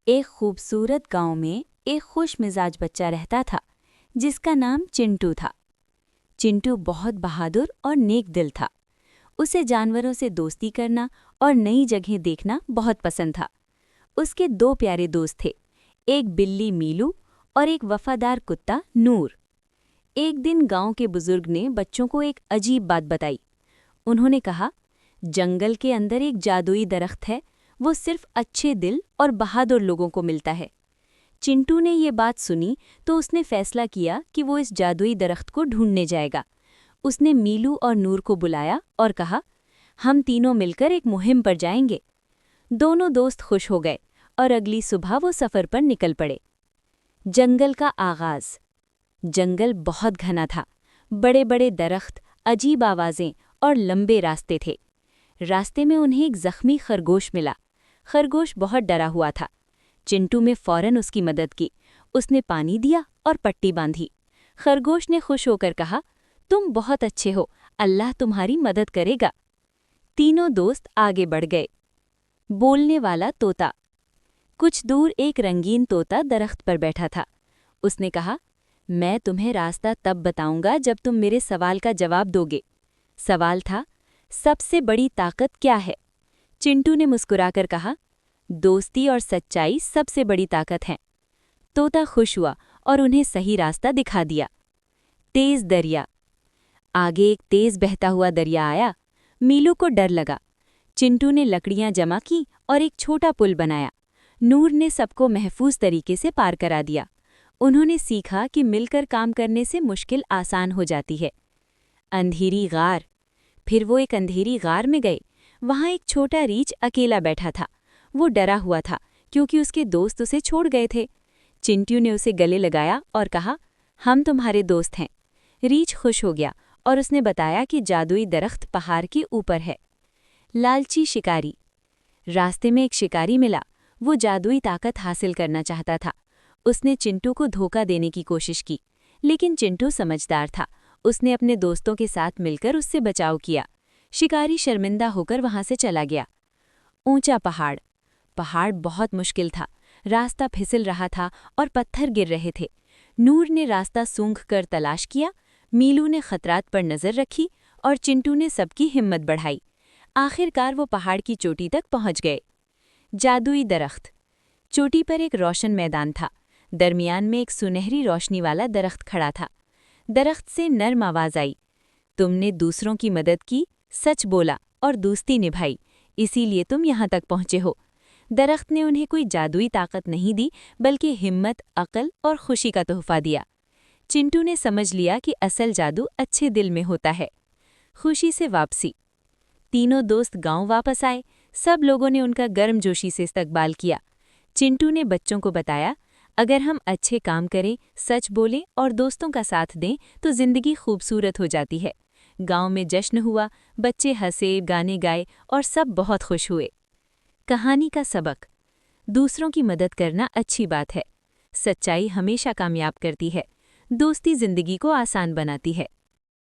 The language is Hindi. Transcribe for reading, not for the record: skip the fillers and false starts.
एक खूबसूरत गांव में एक खुश मिजाज बच्चा रहता था जिसका नाम चिंटू था। चिंटू बहुत बहादुर और नेक दिल था। उसे जानवरों से दोस्ती करना और नई जगहें देखना बहुत पसंद था। उसके दो प्यारे दोस्त थे, एक बिल्ली मीलू और एक वफादार कुत्ता नूर। एक दिन गांव के बुजुर्ग ने बच्चों को एक अजीब बात बताई। उन्होंने कहा, जंगल के अंदर एक जादुई दरख्त है, वो सिर्फ अच्छे दिल और बहादुर लोगों को मिलता है। चिंटू ने ये बात सुनी तो उसने फैसला किया कि वो इस जादुई दरख्त को ढूंढने जाएगा। उसने मीलू और नूर को बुलाया और कहा, हम तीनों मिलकर एक मुहिम पर जाएंगे। दोनों दोस्त खुश हो गए और अगली सुबह वो सफ़र पर निकल पड़े। जंगल का आगाज़। जंगल बहुत घना था। बड़े बड़े दरख्त, अजीब आवाज़ें और लंबे रास्ते थे। रास्ते में उन्हें एक जख्मी खरगोश मिला। खरगोश बहुत डरा हुआ था। चिंटू ने फौरन उसकी मदद की। उसने पानी दिया और पट्टी बांधी। खरगोश ने खुश होकर कहा, तुम बहुत अच्छे हो, अल्लाह तुम्हारी मदद करेगा। तीनों दोस्त आगे बढ़ गए। बोलने वाला तोता। कुछ दूर एक रंगीन तोता दरख्त पर बैठा था। उसने कहा, मैं तुम्हें रास्ता तब बताऊंगा जब तुम मेरे सवाल का जवाब दोगे। सवाल था, सबसे बड़ी ताकत क्या है? चिंटू ने मुस्कुराकर कहा, दोस्ती और सच्चाई सबसे बड़ी ताकत हैं। तोता खुश हुआ और उन्हें सही रास्ता दिखा दिया। तेज दरिया। आगे एक तेज बहता हुआ दरिया आया। मीलू को डर लगा। चिंटू ने लकड़ियां जमा की और एक छोटा पुल बनाया। नूर ने सबको महफूज तरीके से पार करा दिया। उन्होंने सीखा कि मिलकर काम करने से मुश्किल आसान हो जाती है। अंधेरी गार। फिर वो एक अंधेरी गार में गए। वहाँ एक छोटा रीछ अकेला बैठा था। वो डरा हुआ था क्योंकि उसके दोस्त उसे छोड़ गए थे। चिंटू ने उसे गले लगाया और कहा, हम तुम्हारे दोस्त हैं। रीछ खुश हो गया और उसने बताया कि जादुई दरख्त पहाड़ के ऊपर है। लालची शिकारी। रास्ते में एक शिकारी मिला। वो जादुई ताकत हासिल करना चाहता था। उसने चिंटू को धोखा देने की कोशिश की, लेकिन चिंटू समझदार था। उसने अपने दोस्तों के साथ मिलकर उससे बचाव किया। शिकारी शर्मिंदा होकर वहां से चला गया। ऊंचा पहाड़। पहाड़ बहुत मुश्किल था। रास्ता फिसल रहा था और पत्थर गिर रहे थे। नूर ने रास्ता सूंघकर तलाश किया। मीलू ने खतरात पर नजर रखी और चिंटू ने सबकी हिम्मत बढ़ाई। आखिरकार वो पहाड़ की चोटी तक पहुंच गए। जादुई दरख्त। चोटी पर एक रोशन मैदान था। दरमियान में एक सुनहरी रोशनी वाला दरख्त खड़ा था। दरख्त से नर्म आवाज आई, तुमने दूसरों की मदद की, सच बोला और दोस्ती निभाई, इसीलिए तुम यहाँ तक पहुँचे हो। दरख्त ने उन्हें कोई जादुई ताकत नहीं दी, बल्कि हिम्मत, अक्ल और खुशी का तोहफा दिया। चिंटू ने समझ लिया कि असल जादू अच्छे दिल में होता है। खुशी से वापसी। तीनों दोस्त गांव वापस आए। सब लोगों ने उनका गर्मजोशी से इस्तकबाल किया। चिंटू ने बच्चों को बताया, अगर हम अच्छे काम करें, सच बोलें और दोस्तों का साथ दें तो जिंदगी खूबसूरत हो जाती है। गांव में जश्न हुआ, बच्चे हंसे, गाने गाए और सब बहुत खुश हुए। कहानी का सबक। दूसरों की मदद करना अच्छी बात है। सच्चाई हमेशा कामयाब करती है। दोस्ती जिंदगी को आसान बनाती है।